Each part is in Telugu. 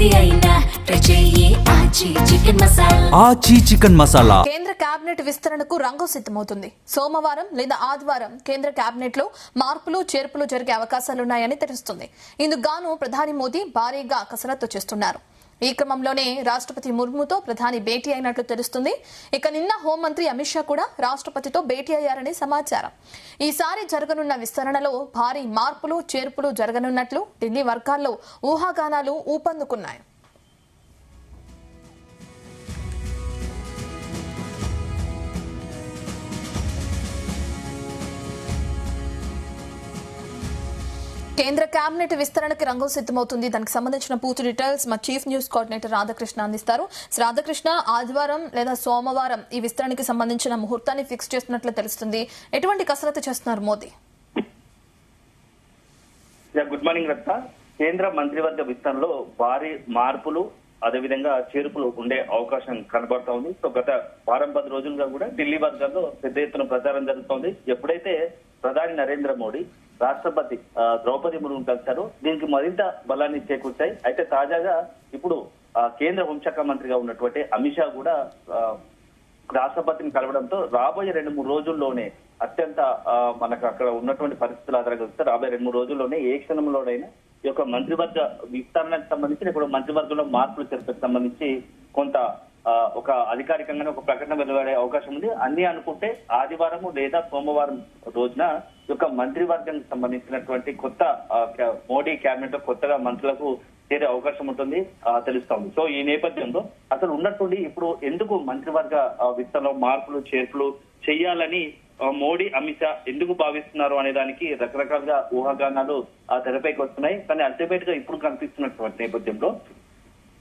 ఏది అయినా ట్రై చెయ్యి ఆచి చికెన్ మసాలా. ఆచి చికెన్ మసాలా. కేంద్ర కేబినెట్ విస్తరణకు రంగం సిద్ధమవుతుంది. సోమవారం లేదా ఆదివారం కేంద్ర కేబినెట్ లో మార్పులు చేర్పులు జరిగే అవకాశాలున్నాయని తెలుస్తుంది. ఇందుకు గాను ప్రధాని మోదీ భారీగా కసరత్తు చేస్తున్నారు. ఈ క్రమంలోనే రాష్ట్రపతి ముర్ముతో ప్రధాని భేటీ అయినట్లు తెలుస్తుంది. ఇక నిన్న హోంమంత్రి అమిత్ షా కూడా రాష్ట్రపతితో భేటీ అయ్యారని సమాచారం. ఈసారి జరగనున్న విస్తరణలో భారీ మార్పులు చేర్పులు జరగనున్నట్లు ఢిల్లీ వర్గాల్లో ఊహాగానాలు ఊపందుకున్నాయి. కేంద్ర కేబినెట్ విస్తరణకి రంగం సిద్ధమవుతుంది. దానికి సంబంధించిన పూర్తి డీటెయిల్స్ మా చీఫ్ న్యూస్ కోఆర్డినేటర్ రాధాకృష్ణ అందిస్తారు. రాధాకృష్ణ, ఆదివారం లేదా సోమవారం ఈ విస్తరణకి సంబంధించిన ముహూర్తాన్ని ఫిక్స్ చేస్తున్నట్లు తెలుస్తుంది. ఎటువంటి కసరత్తు చేస్తున్నారు మోదీ? Good morning రత్త. కేంద్ర మంత్రివర్గ విస్తరణలో భారీ మార్పులు అదేవిధంగా చేర్పులు ఉండే అవకాశం కనబడతా ఉంది. సో గత వారం 10 రోజులుగా కూడా ఢిల్లీ వర్గాల్లో పెద్ద ఎత్తున ప్రచారం జరుగుతోంది. ఎప్పుడైతే ప్రధాని నరేంద్ర మోడీ రాష్ట్రపతి ద్రౌపది ముర్మును కలిశారు, దీనికి మరింత బలాన్ని చేకూర్చాయి. అయితే తాజాగా ఇప్పుడు కేంద్ర హోంశాఖ మంత్రిగా ఉన్నటువంటి అమిత్ షా కూడా రాష్ట్రపతిని కలవడంతో రాబోయే 2-3 రోజుల్లోనే అత్యంత మనకు అక్కడ ఉన్నటువంటి పరిస్థితుల ఆధారంగా చూస్తే రాబోయే 2-3 రోజుల్లోనే ఏ క్షణంలోనైనా ఈ యొక్క మంత్రివర్గ విస్తరణకు సంబంధించి ఇప్పుడు మంత్రివర్గంలో మార్పులు చేర్పులకు సంబంధించి కొంత ఒక అధికారికంగానే ఒక ప్రకటన వెలువడే అవకాశం ఉంది. అన్ని అనుకుంటే ఆదివారం లేదా సోమవారం రోజున ఈ యొక్క మంత్రివర్గానికి సంబంధించినటువంటి కొత్త మోడీ కేబినెట్ లో కొత్తగా మంత్రులకు చేరే అవకాశం ఉంటుంది తెలుస్తోంది. సో ఈ నేపథ్యంలో అసలు ఉన్నట్టుండి ఇప్పుడు ఎందుకు మంత్రివర్గ విస్తరణలో మార్పులు చేర్పులు చేయాలని మోడీ అమిత్ షా ఎందుకు భావిస్తున్నారు అనే దానికి రకరకాలుగా ఊహాగానాలు తెరపైకి వస్తున్నాయి. కానీ అల్టిమేట్ గా ఇప్పుడు కనిపిస్తున్నటువంటి నేపథ్యంలో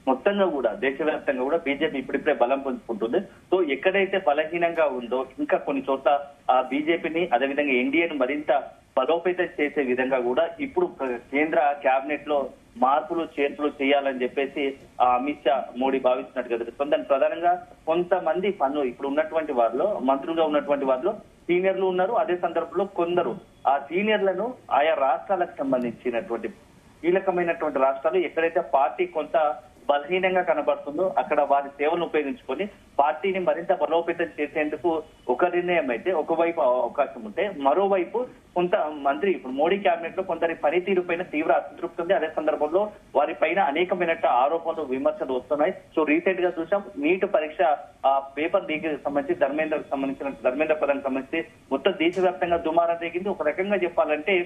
మొత్తంగా కూడా దేశవ్యాప్తంగా కూడా బీజేపీ ఇప్పుడిప్పుడే బలం పుంజుకుంటుంది. సో ఎక్కడైతే బలహీనంగా ఉందో ఇంకా కొన్ని చోట్ల ఆ బీజేపీని అదేవిధంగా ఎన్డీఏను మరింత బలోపేతం చేసే విధంగా కూడా ఇప్పుడు కేంద్ర కేబినెట్ లో మార్పులు చేర్పులు చేయాలని చెప్పేసి అమిత్ షా మోడీ భావిస్తున్నట్టుగా తెలుస్తుంది. దాని ప్రధానంగా కొంతమంది ఇప్పుడు ఉన్నటువంటి వారిలో మంత్రులుగా ఉన్నటువంటి వారిలో సీనియర్లు ఉన్నారు. అదే సందర్భంలో కొందరు ఆ సీనియర్లను ఆయా రాష్ట్రాలకు సంబంధించినటువంటి కీలకమైనటువంటి రాష్ట్రాలు ఎక్కడైతే పార్టీ కొంత బలహీనంగా కనబడుతుందో అక్కడ వారి సేవలను ఉపయోగించుకొని పార్టీని మరింత బలోపేతం చేసేందుకు ఒక నిర్ణయం అయితే ఒకవైపు అవకాశం ఉంటే, మరోవైపు కొంత మంత్రి ఇప్పుడు మోడీ కేబినెట్ లో కొందరి పనితీరు పైన తీవ్ర అసంతృప్తి ఉంది. అదే సందర్భంలో వారి పైన అనేకమైన ఆరోపణలు విమర్శలు వస్తున్నాయి. సో రీసెంట్ గా చూసాం నీట్ పరీక్ష పేపర్ లీక్ సంబంధించి ధర్మేంద్ర ప్రధాన్ సంబంధించి మొత్తం దేశవ్యాప్తంగా దుమారం రేగింది. ఒక రకంగా చెప్పాలంటే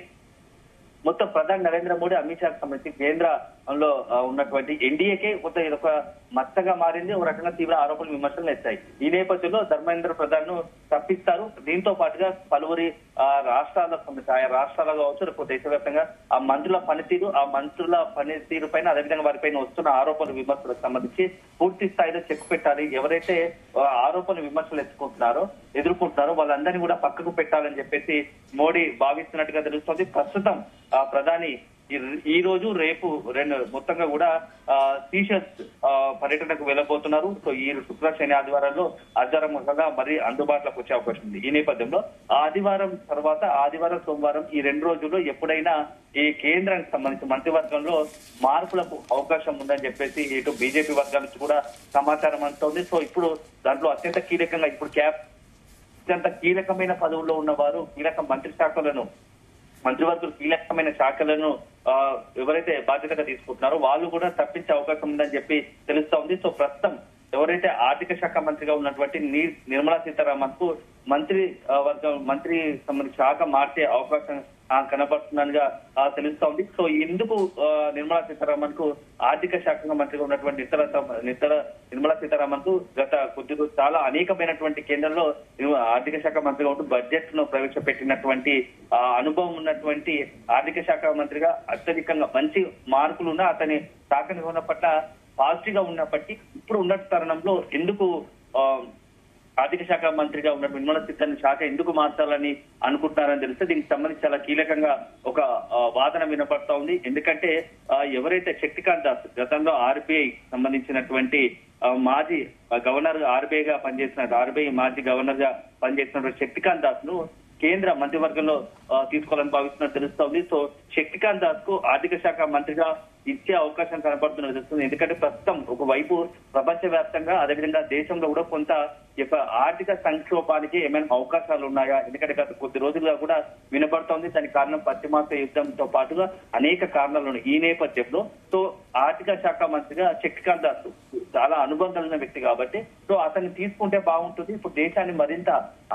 మొత్తం ప్రధాని నరేంద్ర మోడీ అమిత్ షాకు సంబంధించి కేంద్రంలో ఉన్నటువంటి ఎన్డీఏకే కొత్త ఇదొక మచ్చగా మారింది. ఒక రకంగా తీవ్ర ఆరోపణలు విమర్శలు ఎత్తాయి. ఈ నేపథ్యంలో ధర్మేంద్ర ప్రధాన్ ను తప్పిస్తారు. దీంతో పాటుగా పలువురి రాష్ట్రాలకు సంబంధించి ఆయా రాష్ట్రాలు కావచ్చు దేశవ్యాప్తంగా ఆ మంత్రుల పనితీరు పైన అదేవిధంగా వారిపైన వస్తున్న ఆరోపణలు విమర్శలకు సంబంధించి పూర్తి స్థాయిలో చెక్ పెట్టాలి. ఎవరైతే ఆరోపణలు విమర్శలు ఎదుర్కొంటున్నారో వాళ్ళందరినీ కూడా పక్కకు పెట్టాలని చెప్పేసి మోడీ భావిస్తున్నట్టుగా తెలుస్తోంది. ప్రస్తుతం ప్రధాని ఈ రోజు రేపు మొత్తంగా కూడా సీషెల్స్ పర్యటనకు వెళ్ళబోతున్నారు. సో ఈ శుక్ర శని ఆదివారాల్లో అర్ధరంగా మరి అందుబాటులోకి వచ్చే అవకాశం ఉంది. ఈ నేపథ్యంలో ఆదివారం తర్వాత ఆదివారం సోమవారం ఈ 2 రోజుల్లో ఎప్పుడైనా ఈ కేంద్రానికి సంబంధించి మంత్రివర్గంలో మార్పులకు అవకాశం ఉందని చెప్పేసి ఇటు బీజేపీ వర్గాల నుంచి కూడా సమాచారం అందుతోంది. సో ఇప్పుడు దాంట్లో అత్యంత కీలకంగా ఇప్పుడు అత్యంత కీలకమైన పదవుల్లో ఉన్న వారు మంత్రివర్గులు కీలకమైన శాఖలను ఎవరైతే బాధ్యతగా తీసుకుంటున్నారో వాళ్ళు కూడా తప్పించే అవకాశం ఉందని చెప్పి తెలుస్తా ఉంది. సో ప్రస్తుతం ఎవరైతే ఆర్థిక శాఖ మంత్రిగా ఉన్నటువంటి నిర్మలా సీతారామన్ కు మంత్రి సంబంధించి శాఖ మార్చే అవకాశం కనబడుతుందనిగా తెలుస్తా ఉంది. సో ఎందుకు నిర్మలా సీతారామన్ కు ఆర్థిక శాఖ మంత్రిగా ఉన్నటువంటి నిర్మలా సీతారామన్ కు గత కొద్ది రోజు చాలా అనేకమైనటువంటి కేంద్రంలో ఆర్థిక శాఖ మంత్రిగా ఉంటూ బడ్జెట్ ను ప్రవేశపెట్టినటువంటి అనుభవం ఉన్నటువంటి ఆర్థిక శాఖ మంత్రిగా అత్యధికంగా మంచి మార్కులు ఉన్న అతని శాఖ నిర్వహణ పట్ల పాజిటివ్ గా ఉన్నప్పటికీ ఇప్పుడు ఉన్న తరుణంలో ఎందుకు ఆర్థిక శాఖ మంత్రిగా ఉన్న నిర్మలా సీతారామన్ శాఖ ఎందుకు మార్చాలని అనుకుంటున్నారని తెలిస్తే దీనికి సంబంధించి చాలా కీలకంగా ఒక వాదన వినపడతా ఉంది. ఎందుకంటే ఎవరైతే శక్తికాంత్ దాస్ గతంలో ఆర్బీఐ సంబంధించినటువంటి మాజీ గవర్నర్ ఆర్బీఐ మాజీ గవర్నర్ గా పనిచేసినటువంటి శక్తికాంత్ దాస్ ను కేంద్ర మంత్రివర్గంలో తీసుకోవాలని భావిస్తున్నట్టు తెలుస్తోంది. సో శక్తికాంత్ దాస్ కు ఆర్థిక శాఖ మంత్రిగా ఇచ్చే అవకాశం కనపడుతున్నది తెలుస్తుంది. ఎందుకంటే ప్రస్తుతం ఒకవైపు ప్రపంచవ్యాప్తంగా అదేవిధంగా దేశంలో కూడా కొంత ఆర్థిక సంక్షోభానికి ఏమైనా అవకాశాలు ఉన్నాయా? ఎందుకంటే గత కొద్ది రోజులుగా కూడా వినపడుతోంది. దానికి కారణం పశ్చిమాసియా యుద్ధంతో పాటుగా అనేక కారణాలు ఉన్నాయి. ఈ నేపథ్యంలో సో ఆర్థిక శాఖ మంత్రిగా శక్తికాంత్ దాస్ చాలా అనుబంధాలున్న వ్యక్తి కాబట్టి సో అతన్ని తీసుకుంటే బాగుంటుంది. ఇప్పుడు దేశాన్ని మరింత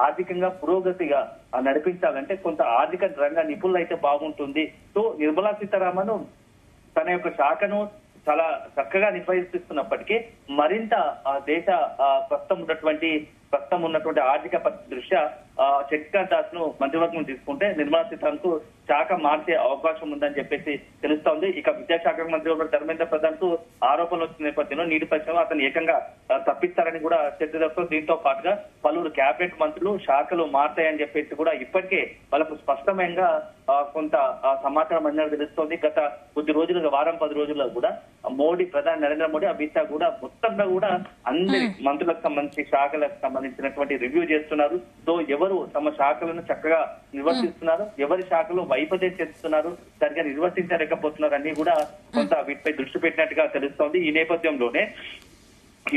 ఆర్థికంగా పురోగతిగా నడిపించాలంటే కొంత ఆర్థిక రంగ నిపుణులు అయితే బాగుంటుంది. సో నిర్మలా సీతారామన్ తన యొక్క శాఖను చాలా చక్కగా నిర్వహిస్తున్నప్పటికీ మరింత దేశ ప్రస్తుతం ఉన్నటువంటి ఆర్థిక పరిస్థితి దృష్ట్యా శక్తికాంత్ దాస్ ను మంత్రివర్గం తీసుకుంటే నిర్మలా సీతారామన్ కు శాఖ మార్చే అవకాశం ఉందని చెప్పేసి తెలుస్తోంది. ఇక విద్యాశాఖ మంత్రి ధర్మేంద్ర ప్రధాన్ కు ఆరోపణలు వచ్చిన నేపథ్యంలో నీటి పరిశ్రమ అతను ఏకంగా తప్పిస్తారని కూడా చర్చ జరుగుతుంది. దీంతో పాటుగా పలువురు కేబినెట్ మంత్రులు శాఖలు మారుతాయని చెప్పేసి కూడా ఇప్పటికే వాళ్ళకు స్పష్టంగా కొంత సమాచారం అనేది తెలుస్తోంది. గత కొద్ది రోజులుగా వారం 10 రోజుల్లో కూడా మోడీ ప్రధాని నరేంద్ర మోడీ అమిత్ షా కూడా మొత్తంగా కూడా అందరి మంత్రులకు సంబంధించి శాఖలకు సంబంధించినటువంటి రివ్యూ చేస్తున్నారు. సో ఎవరు తమ శాఖలను చక్కగా నిర్వర్తిస్తున్నారు, ఎవరి శాఖలో వైఫల్యం చేస్తున్నారు, సరిగా నిర్వర్తించలేకపోతున్నారు అన్ని కూడా కొంత వీటిపై దృష్టి పెట్టినట్టుగా తెలుస్తోంది. ఈ నేపథ్యంలోనే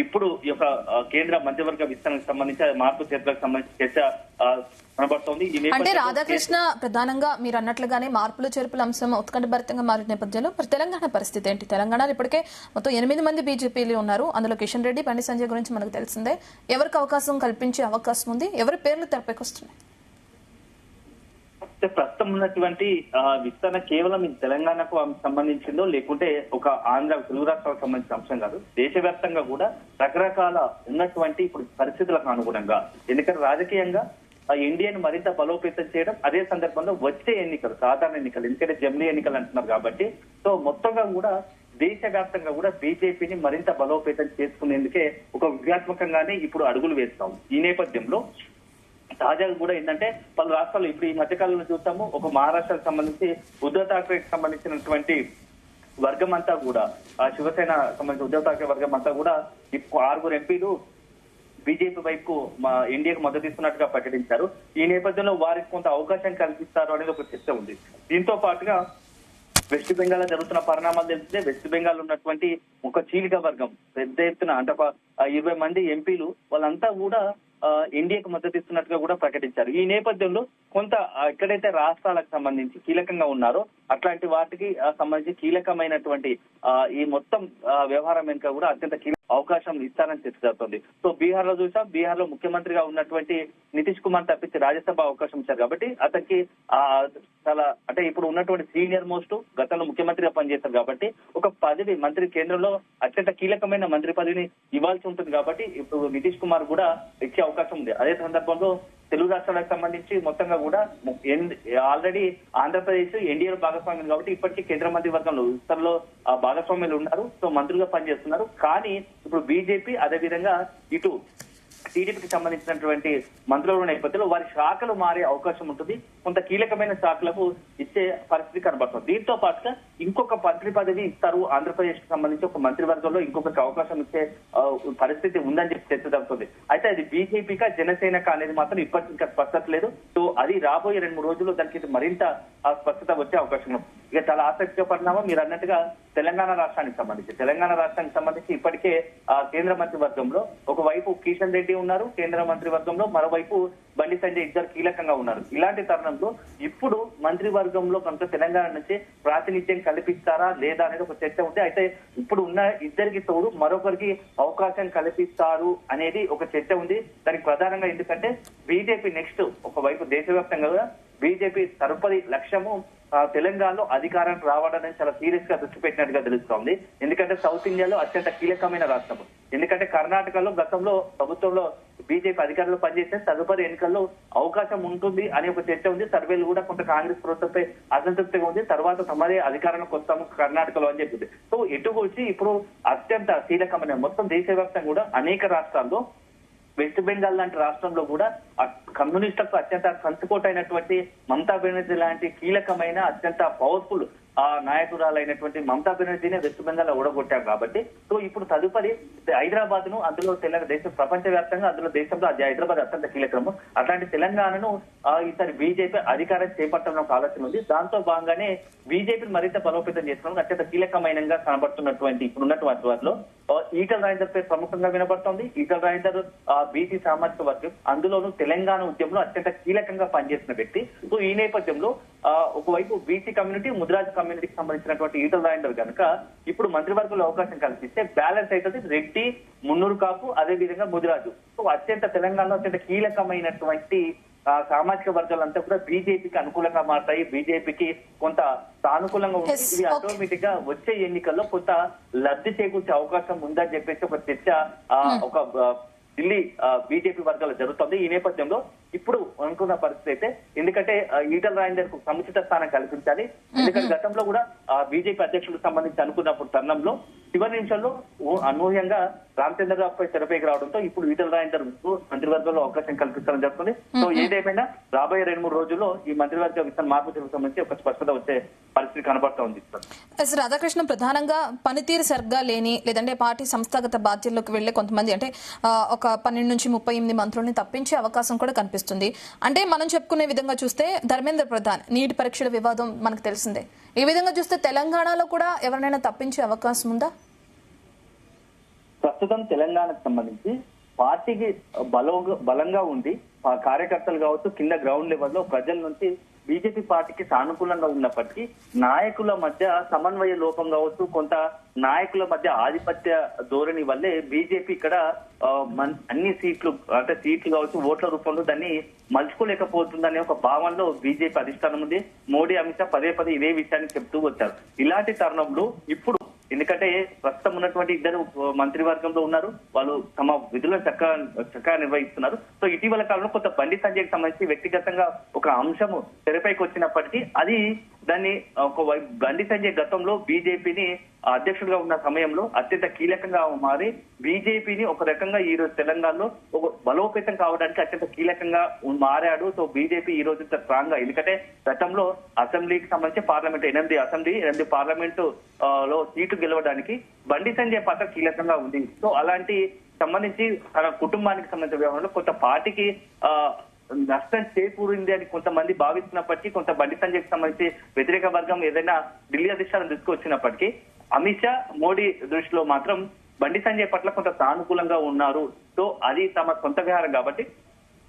ఇప్పుడు ఈ యొక్క కేంద్ర మంత్రివర్గ విస్తరణకు సంబంధించి మార్పు చేర్పులకు సంబంధించి చర్చ కనబడుతోంది. అంటే రాధాకృష్ణ ప్రధానంగా మీరు అన్నట్లుగానే మార్పులు చేర్పుల అంశం ఉత్కంఠభరితంగా మారిన నేపథ్యంలో మరి తెలంగాణ పరిస్థితి ఏంటి? తెలంగాణలో ఇప్పటికే మొత్తం 8 మంది బీజేపీలు ఉన్నారు. అందులో కిషన్ రెడ్డి, బండి సంజయ్ గురించి మనకు తెలిసిందే. ఎవరికి అవకాశం కల్పించే అవకాశం ఉంది? ఎవరి పేర్లు తెరపైకి వస్తున్నాయి? ప్రస్తుతం ఉన్నటువంటి విస్తరణ కేవలం తెలంగాణకు సంబంధించిందో లేకుంటే ఒక ఆంధ్ర తెలుగు రాష్ట్రాలకు సంబంధించిన అంశం కాదు. దేశవ్యాప్తంగా కూడా రకరకాల ఉన్నటువంటి ఇప్పుడు పరిస్థితులకు అనుగుణంగా ఎందుకంటే రాజకీయంగా ఎన్డీఏను మరింత బలోపేతం చేయడం, అదే సందర్భంలో వచ్చే ఎన్నికలు సాధారణ ఎన్నికలు ఎందుకంటే జమిలీ ఎన్నికలు అంటున్నారు కాబట్టి సో మొత్తంగా కూడా దేశవ్యాప్తంగా కూడా బీజేపీని మరింత బలోపేతం చేసుకునేందుకే ఒక వ్యూహాత్మకంగానే ఇప్పుడు అడుగులు వేస్తాం. ఈ నేపథ్యంలో తాజాగా కూడా ఏంటంటే పలు రాష్ట్రాలు ఇప్పుడు ఈ మధ్యకాలంలో చూస్తాము. ఒక మహారాష్ట్రకు సంబంధించి ఉద్ధవ్ ఠాక్రేకి సంబంధించినటువంటి వర్గం అంతా కూడా శివసేన సంబంధించిన ఉద్ధవ్ ఠాక్రే వర్గం అంతా కూడా 6 ఎంపీలు బీజేపీ వైపు ఎన్డీఏకు మద్దతు ఇస్తున్నట్టుగా ప్రకటించారు. ఈ నేపథ్యంలో వారికి కొంత అవకాశం కల్పిస్తారు అనేది ఒక చర్చ ఉంది. దీంతో పాటుగా వెస్ట్ బెంగాల్ జరుగుతున్న పరిణామాలు తెలిస్తే వెస్ట్ బెంగాల్ ఉన్నటువంటి ఒక చీలిక వర్గం పెద్ద ఎత్తున అంటే 20 మంది ఎంపీలు వాళ్ళంతా కూడా ఎన్డీఏకు మద్దతు ఇస్తున్నట్టుగా కూడా ప్రకటించారు. ఈ నేపథ్యంలో కొంత ఎక్కడైతే రాష్ట్రాలకు సంబంధించి కీలకంగా ఉన్నారో అట్లాంటి వాటికి సంబంధించి కీలకమైనటువంటి ఈ మొత్తం వ్యవహారం వెనుక కూడా అత్యంత అవకాశం ఇస్తారని చర్చ జరుగుతుంది. సో బీహార్ లో చూసాం, బీహార్ లో ముఖ్యమంత్రిగా ఉన్నటువంటి నితీష్ కుమార్ తప్పించి రాజ్యసభ అవకాశం ఇచ్చారు కాబట్టి అతనికి చాలా అంటే ఇప్పుడు ఉన్నటువంటి సీనియర్ మోస్ట్ గతంలో ముఖ్యమంత్రిగా పనిచేస్తారు కాబట్టి ఒక పదవి మంత్రి కేంద్రంలో అత్యంత కీలకమైన మంత్రి పదవిని ఇవ్వాల్సి ఉంటుంది కాబట్టి ఇప్పుడు నితీష్ కుమార్ కూడా ఇచ్చే అవకాశం ఉంది. అదే సందర్భంలో తెలుగు రాష్ట్రాలకు సంబంధించి మొత్తంగా కూడా ఆల్రెడీ ఆంధ్రప్రదేశ్ ఎన్డీఏ భాగస్వామ్యం కాబట్టి ఇప్పటికీ కేంద్ర మంత్రి వర్గంలో విస్తరణలో భాగస్వామ్యులు ఉన్నారు. సో మంత్రులుగా పనిచేస్తున్నారు. కానీ ఇప్పుడు బీజేపీ అదేవిధంగా ఇటు టీడీపీకి సంబంధించినటువంటి మంత్రుల నేపథ్యంలో వారి శాఖలు మారే అవకాశం ఉంటుంది. కొంత కీలకమైన శాఖలకు ఇచ్చే పరిస్థితి కనబడుతుంది. దీంతో పాటుగా ఇంకొక మంత్రి పదవి ఇస్తారు ఆంధ్రప్రదేశ్ కి సంబంధించి ఒక మంత్రివర్గంలో ఇంకొకరికి అవకాశం ఇచ్చే పరిస్థితి ఉందని చెప్పి చర్చ జరుగుతుంది. అయితే అది బీజేపీకా జనసేనక అనేది మాత్రం ఇప్పటికి ఇంకా స్పష్టత లేదు. సో అది రాబోయే 2-3 రోజుల్లో దానికి మరింత స్పష్టత వచ్చే అవకాశం ఉంది. ఇక చాలా ఆసక్తిగా పరిణామం మీరు అన్నట్టుగా తెలంగాణ రాష్ట్రానికి సంబంధించి ఇప్పటికే కేంద్ర మంత్రివర్గంలో ఒకవైపు కిషన్ రెడ్డి ఉన్నారు కేంద్ర మంత్రివర్గంలో, మరోవైపు బండి సంజయ్ ఇద్దరు కీలకంగా ఉన్నారు. ఇలాంటి తరుణంలో ఇప్పుడు మంత్రివర్గంలో కొంత తెలంగాణ నుంచి ప్రాతినిధ్యం కల్పిస్తారా లేదా అనేది ఒక చర్చ ఉంది. అయితే ఇప్పుడు ఉన్న ఇద్దరికి తోడు మరొకరికి అవకాశం కల్పిస్తారు అనేది ఒక చర్చ ఉంది. దానికి ప్రధానంగా ఎందుకంటే బీజేపీ నెక్స్ట్ ఒకవైపు దేశవ్యాప్తంగా బీజేపీ తదుపరి లక్ష్యము తెలంగాణలో అధికారానికి రావడానికి చాలా సీరియస్ గా దృష్టి పెట్టినట్టుగా తెలుస్తోంది. ఎందుకంటే సౌత్ ఇండియాలో అత్యంత కీలకమైన రాష్ట్రం. ఎందుకంటే కర్ణాటకలో గతంలో ప్రభుత్వంలో బీజేపీ అధికారులు పనిచేస్తే తదుపరి ఎన్నికల్లో అవకాశం ఉంటుంది అనే ఒక చర్చ ఉంది. సర్వేలు కూడా కొంత కాంగ్రెస్ ప్రభుత్వంపై అసంతృప్తిగా ఉంది. తర్వాత తమదే అధికారానికి వస్తాము కర్ణాటకలో అని చెప్పింది. సో ఎటుకొచ్చి ఇప్పుడు అత్యంత కీలకమైన మొత్తం దేశవ్యాప్తంగా కూడా అనేక రాష్ట్రాల్లో వెస్ట్ బెంగాల్ లాంటి రాష్ట్రంలో కూడా కమ్యూనిస్టులకు అత్యంత కంచుకోట అయినటువంటి మమతా బెనర్జీ లాంటి కీలకమైన అత్యంత పవర్ఫుల్ ఆ నాయకురాలైనటువంటి మమతా బెనర్జీని వెస్ట్ బెంగాల్ లో ఓడగొట్టాం కాబట్టి సో ఇప్పుడు తదుపరి హైదరాబాద్ ను అందులో దేశం ప్రపంచవ్యాప్తంగా అందులో దేశంలో హైదరాబాద్ అత్యంత కీలకము. అట్లాంటి తెలంగాణను ఈసారి బీజేపీ అధికారం చేపట్టడం ఒక ఆలోచన ఉంది. దాంతో భాగంగానే బీజేపీని మరింత బలోపేతం చేసుకోవడం అత్యంత కీలకమైనగా కనబడుతున్నటువంటి ఇప్పుడున్నటువంటి వాటిలో ఈటల రాజేందర్ పేరు ప్రముఖంగా వినబడుతోంది. ఈటల రాజేందర్ బీసీ సామాజిక వర్గం, అందులోనూ తెలంగాణ ఉద్యమంలో అత్యంత కీలకంగా పనిచేసిన వ్యక్తి. సో ఈ నేపథ్యంలో ఒకవైపు బీసీ కమ్యూనిటీ, ముదిరాజు కమ్యూనిటీకి సంబంధించినటువంటి ఈటల రాజేందర్ కనుక ఇప్పుడు మంత్రివర్గంలో అవకాశం కల్పిస్తే బ్యాలెన్స్ అవుతుంది రెడ్డి, మున్నూరు కాపు, అదే విధంగా ముదిరాజు. సో అత్యంత తెలంగాణలో అత్యంత కీలకమైనటువంటి సామాజిక వర్గాలంతా కూడా బీజేపీకి అనుకూలంగా మారుతాయి. బీజేపీకి కొంత సానుకూలంగా ఉంటుంది. ఇది ఆటోమేటిక్ గా వచ్చే ఎన్నికల్లో కొంత లబ్ధి చేకూర్చే అవకాశం ఉందని చెప్పేసి ఒక చర్చ ఒక ఢిల్లీ బీజేపీ వర్గాలు జరుగుతుంది. ఈ నేపథ్యంలో ఇప్పుడు అనుకున్న పరిస్థితి అయితే ఎందుకంటే ఈటల రాజేందర్ కు సముచిత స్థానం కల్పించాలి. ఎందుకంటే గతంలో కూడా బీజేపీ అధ్యక్షులకు సంబంధించి అనుకున్నప్పుడు తరుణంలో చివరి నిమిషంలో అనూహ్యంగా రామచంద్రరావుపై తెరపైకి రావడంతో ఇప్పుడు ఈటల రాజేందర్ మంత్రివర్గంలో అవకాశం కల్పించడం జరుగుతుంది. సో ఏదేమైనా రాబోయే 2-3 రోజుల్లో ఈ మంత్రివర్గ విస్తరణ మార్పు సంబంధించి ఒక స్పష్టత వచ్చే పరిస్థితి కనబడతా ఉంది. రాధాకృష్ణ, ప్రధానంగా పనితీరు సరిగ్గా లేని లేదంటే పార్టీ సంస్థాగత బాధ్యతలకు వెళ్లే కొంతమంది అంటే ఒక 12 నుంచి 38 మంత్రుల్ని తప్పించే అవకాశం కూడా కనిపిస్తుంది. అంటే మనం చెప్పుకునే విధంగా చూస్తే ధర్మేంద్ర ప్రధాన్ నీటి పరీక్షల వివాదం మనకు తెలిసిందే. ఈ విధంగా చూస్తే తెలంగాణలో కూడా ఎవరినైనా తప్పించే అవకాశం ఉందా? ప్రస్తుతం తెలంగాణకు సంబంధించి పార్టీకి బలంగా ఉంది. కార్యకర్తలు కావచ్చు, కింద గ్రౌండ్ లెవెల్లో ప్రజల నుంచి బీజేపీ పార్టీకి సానుకూలంగా ఉన్నప్పటికీ నాయకుల మధ్య సమన్వయ లోపం కావచ్చు, కొంత నాయకుల మధ్య ఆధిపత్య ధోరణి వల్లే బీజేపీ ఇక్కడ అన్ని సీట్లు కావచ్చు ఓట్ల రూపంలో దాన్ని మలుచుకోలేకపోతుందనే ఒక భావనలో బీజేపీ అధిష్టానం ఉంది. మోడీ, అమిత్ షా పదే ఇదే విషయాన్ని చెప్తూ వచ్చారు. ఇలాంటి తరుణంలో ఇప్పుడు ఎందుకంటే ప్రస్తుతం ఉన్నటువంటి ఇద్దరు మంత్రివర్గంలో ఉన్నారు, వాళ్ళు తమ విధులను చక్కగా నిర్వహిస్తున్నారు. సో ఇటీవల కాలంలో కొంత బండి సంజయ్కి సంబంధించి వ్యక్తిగతంగా ఒక అంశము తెరపైకి వచ్చినప్పటికీ అది దాన్ని ఒకవైపు బండి సంజయ్ గతంలో బీజేపీని అధ్యక్షుడిగా ఉన్న సమయంలో అత్యంత కీలకంగా మారి బీజేపీని ఒక రకంగా ఈ రోజు తెలంగాణలో ఒక బలోపేతం కావడానికి అత్యంత కీలకంగా మారాడు. సో బీజేపీ ఈ రోజు స్ట్రాంగ్ గా, ఎందుకంటే గతంలో అసెంబ్లీకి సంబంధించి పార్లమెంట్ 8 పార్లమెంటు లో సీటు గెలవడానికి బండి సంజయ్ పాత్ర కీలకంగా ఉంది. సో అలాంటి సంబంధించి తన కుటుంబానికి సంబంధించిన వ్యవహారంలో కొంత పార్టీకి నష్టం చేకూరింది అని కొంతమంది భావిస్తున్నప్పటికీ, కొంత బండి సంజయ్కి సంబంధించి వ్యతిరేక వర్గం ఏదైనా ఢిల్లీ అధిష్టానం తీసుకొచ్చినప్పటికీ అమిత్ షా, మోడీ దృష్టిలో మాత్రం బండి సంజయ్ పట్ల కొంత సానుకూలంగా ఉన్నారు. సో అది తమ సొంత వ్యవహారం కాబట్టి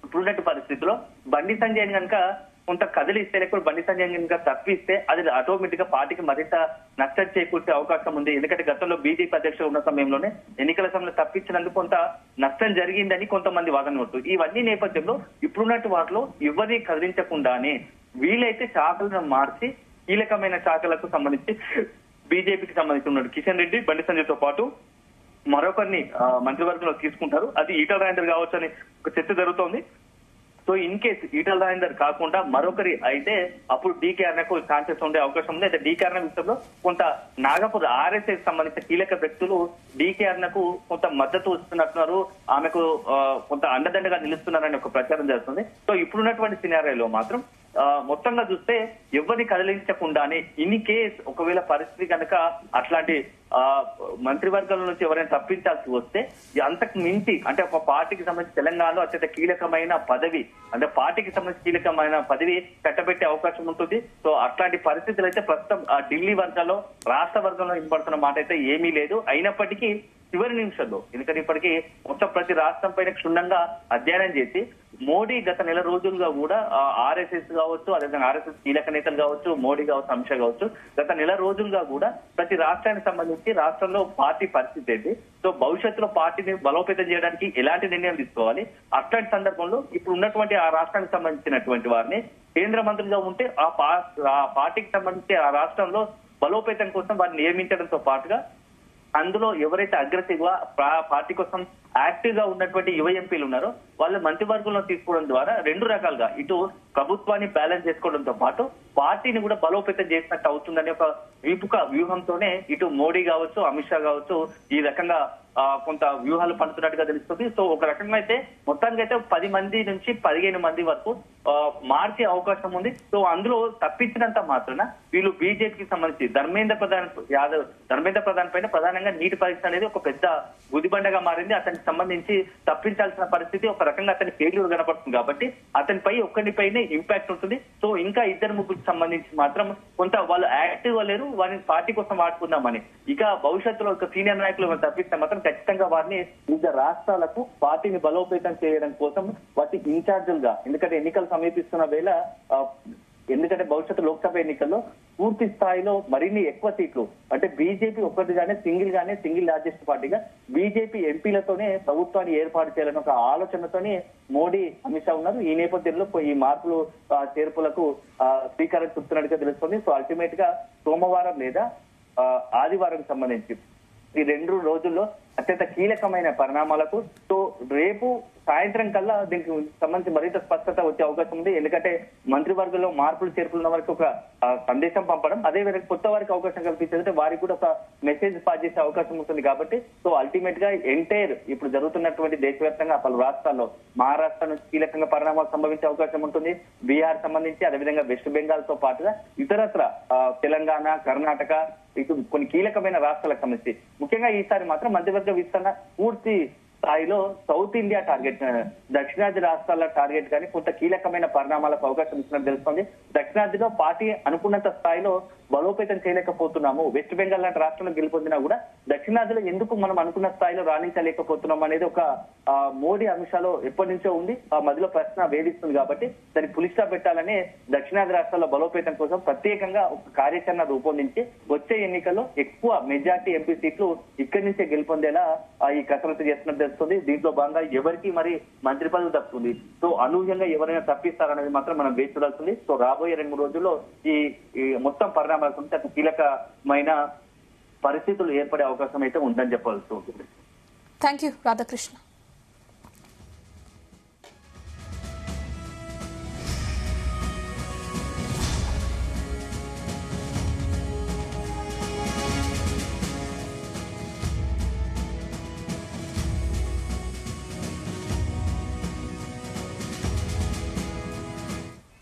ఇప్పుడున్నట్టు పరిస్థితిలో బండి సంజయ్ కనుక కొంత కదిలిస్తే, లేకపోతే బండి సంజయ్ కనుక తప్పిస్తే అది ఆటోమేటిక్ గా పార్టీకి మరింత నష్టం చేకూర్చే అవకాశం ఉంది. ఎందుకంటే గతంలో బీజేపీ అధ్యక్షుడు ఉన్న సమయంలోనే ఎన్నికల సమయంలో తప్పించినందుకు కొంత నష్టం జరిగిందని కొంతమంది వాదన ఉంటుంది. ఇవన్నీ నేపథ్యంలో ఇప్పుడున్నట్టు వాటిలో ఎవరిని కదిలించకుండానే వీలైతే శాఖలను మార్చి కీలకమైన శాఖలకు సంబంధించి బీజేపీకి సంబంధించి ఉన్నాడు కిషన్ రెడ్డి, బండి సంజయ్ తో పాటు మరొకరిని మంత్రివర్గంలో తీసుకుంటారు. అది ఈటల రాజేందర్ కావచ్చు అని ఒక చర్చ జరుగుతోంది. So in case Etela Rajender కాకుండా మరొకరి అయితే అప్పుడు డీకే అన్నకు ఛాన్సెస్ ఉండే అవకాశం ఉంది. అయితే డీకే అన్న విషయంలో కొంత నాగపూర్ ఆర్ఎస్ఎస్ సంబంధించిన కీలక వ్యక్తులు డీకే అన్నకు కొంత మద్దతు ఇస్తున్నట్టున్నారు, ఆమెకు కొంత అండదండగా నిలుస్తున్నారని ఒక ప్రచారం జరుగుతుంది. సో ఇప్పుడున్నటువంటి సినారియోలో మాత్రం మొత్తంగా చూస్తే ఎవరిని కదిలించకుండానే ఇన్ కేస్ ఒకవేళ పరిస్థితి కనుక అట్లాంటి మంత్రివర్గం నుంచి ఎవరైనా తప్పించాల్సి వస్తే అంతకు మించి అంటే ఒక పార్టీకి సంబంధించి తెలంగాణలో అత్యంత కీలకమైన పదవి, అంటే పార్టీకి సంబంధించి కీలకమైన పదవి కట్టబెట్టే అవకాశం ఉంటుంది. సో అట్లాంటి పరిస్థితులు అయితే ప్రస్తుతం ఢిల్లీ వర్గాల్లో, రాష్ట్ర వర్గంలో వినపడుతున్న మాట అయితే ఏమీ లేదు. అయినప్పటికీ చివరి నిమిషంలో, ఎందుకంటే ఇప్పటికీ మొత్తం ప్రతి రాష్ట్రం పైన క్షుణ్ణంగా అధ్యయనం చేసి మోడీ గత నెల రోజులుగా కూడా ఆర్ఎస్ఎస్ కావచ్చు, అదేవిధంగా ఆర్ఎస్ఎస్ కీలక నేతలు కావచ్చు, మోడీ కావచ్చు, అమిత్ షా కావచ్చు, గత నెల రోజులుగా కూడా ప్రతి రాష్ట్రానికి సంబంధించి రాష్ట్రంలో పార్టీ పరిస్థితి ఏంటి, సో భవిష్యత్తులో పార్టీని బలోపేతం చేయడానికి ఎలాంటి నిర్ణయం తీసుకోవాలి, అట్లాంటి సందర్భంలో ఇప్పుడు ఉన్నటువంటి ఆ రాష్ట్రానికి సంబంధించినటువంటి వారిని కేంద్ర మంత్రులుగా ఉంటే ఆ పార్టీకి సంబంధించి ఆ రాష్ట్రంలో బలోపేతం కోసం వారిని నియమించడంతో పాటుగా అందులో ఎవరైతే అగ్రెసివ్ గా పార్టీ కోసం యాక్టివ్ గా ఉన్నటువంటి యువ ఎంపీలు ఉన్నారో వాళ్ళ మంత్రివర్గంలో తీసుకోవడం ద్వారా రెండు రకాలుగా ఇటు ప్రభుత్వాన్ని బ్యాలెన్స్ చేసుకోవడంతో పాటు పార్టీని కూడా బలోపేతం చేసినట్టు అవుతుందనే ఒక వ్యూహంతోనే ఇటు మోడీ కావచ్చు, అమిత్ షా కావచ్చు ఈ రకంగా కొంత వ్యూహాలు పండుతున్నట్టుగా తెలుస్తుంది. సో ఒక రకంగా అయితే మొత్తానికి అయితే 10 మంది నుంచి 15 మంది వరకు మార్చే అవకాశం ఉంది. సో అందులో తప్పించినంత మాత్రాన వీళ్ళు బీజేపీకి సంబంధించి ధర్మేంద్ర ప్రధాన్ పైన ప్రధానంగా నీటి పరీక్ష అనేది ఒక పెద్ద గుదిబండగా మారింది. అతనికి సంబంధించి తప్పించాల్సిన పరిస్థితి ఒక రకంగా అతని ఫెయిల్యూర్ కనపడుతుంది కాబట్టి అతనిపై ఒక్కడిపైనే ఇంపాక్ట్ ఉంటుంది. సో ఇంకా ఇద్దరు ముగ్గురికి సంబంధించి మాత్రం కొంత వాళ్ళు యాక్టివ్ గా లేరు, వారిని పార్టీ కోసం వాడుకుందామని. ఇక భవిష్యత్తులో ఒక సీనియర్ నాయకులు తప్పిస్తే మాత్రం ఖచ్చితంగా వారిని వివిధ రాష్ట్రాలకు పార్టీని బలోపేతం చేయడం కోసం వాటి ఇన్ఛార్జీలుగా, ఎందుకంటే ఎన్నికలు సమీపిస్తున్న వేళ ఎందుకంటే భవిష్యత్తు లోక్సభ ఎన్నికల్లో పూర్తి స్థాయిలో మరిన్ని ఎక్కువ సీట్లు అంటే బీజేపీ ఒక్కటిగానే సింగిల్ లార్జెస్ట్ పార్టీగా బీజేపీ ఎంపీలతోనే ప్రభుత్వాన్ని ఏర్పాటు చేయాలని ఒక ఆలోచనతోనే మోడీ, అమిత్ షా ఉన్నారు. ఈ నేపథ్యంలో ఈ మార్పులు చేర్పులకు శ్రీకారం చుడుతున్నట్టుగా తెలుస్తుంది. సో అల్టిమేట్ గా సోమవారం లేదా ఆదివారం సంబంధించి ఈ 2 రోజుల్లో అత్యంత కీలకమైన పరిణామాలకు సో రేపు సాయంత్రం కల్లా దీనికి సంబంధించి మరింత స్పష్టత వచ్చే అవకాశం ఉంది. ఎందుకంటే మంత్రివర్గంలో మార్పులు చేర్పుల వరకు ఒక సందేశం పంపడం, అదే విధంగా కొత్త వారికి అవకాశం కల్పించేదంటే వారికి కూడా ఒక మెసేజ్ పాస్ చేసే అవకాశం ఉంటుంది. కాబట్టి సో అల్టిమేట్ గా ఎంటైర్ ఇప్పుడు జరుగుతున్నటువంటి దేశవ్యాప్తంగా పలు రాష్ట్రాల్లో మహారాష్ట్ర నుంచి కీలకంగా పరిణామాలు సంభవించే అవకాశం ఉంటుంది. బీహార్ సంబంధించి అదేవిధంగా వెస్ట్ బెంగాల్ తో పాటుగా ఇతరత్ర తెలంగాణ, కర్ణాటక ఇటు కొన్ని కీలకమైన రాష్ట్రాలకు సంబంధించి ముఖ్యంగా ఈసారి మాత్రం మంత్రివర్గ విస్తరణ పూర్తి స్థాయిలో సౌత్ ఇండియా టార్గెట్, దక్షిణాది రాష్ట్రాల టార్గెట్ కానీ కొంత కీలకమైన పరిణామాలకు అవకాశం ఇస్తున్నట్టు తెలుస్తోంది. దక్షిణాదిలో పార్టీ అనుకున్నంత స్థాయిలో బలోపేతం చేయలేకపోతున్నాము. వెస్ట్ బెంగాల్ లాంటి రాష్ట్రంలో గెలుపొందినా కూడా దక్షిణాదిలో ఎందుకు మనం అనుకున్న స్థాయిలో రాణించలేకపోతున్నాం అనేది ఒక మోడీ, అమిత్ షాలో ఎప్పటి నుంచో ఉంది. ఆ మధ్యలో ప్రశ్న వేధిస్తుంది కాబట్టి దాన్ని పులిస్టా పెట్టాలని దక్షిణాది రాష్ట్రాల్లో బలోపేతం కోసం ప్రత్యేకంగా ఒక కార్యాచరణ రూపొందించి వచ్చే ఎన్నికల్లో ఎక్కువ మెజార్టీ ఎంపీ సీట్లు ఇక్కడి నుంచే గెలుపొందేలా ఈ కసరత్తు చేస్తున్నట్టు తెలుస్తుంది. దీంట్లో భాగంగా ఎవరికి మరి మంత్రి పదవి తప్పుతుంది, సో అనూహ్యంగా ఎవరైనా తప్పిస్తారనేది మాత్రం మనం వేచి చూడాల్సింది. సో రాబోయే 2-3 రోజుల్లో ఈ మొత్తం పరిణామాలకు అతి కీలకమైన పరిస్థితులు ఏర్పడే అవకాశం అయితే ఉందని చెప్పాల్సి ఉంటుంది. Thank you Radhakrishna.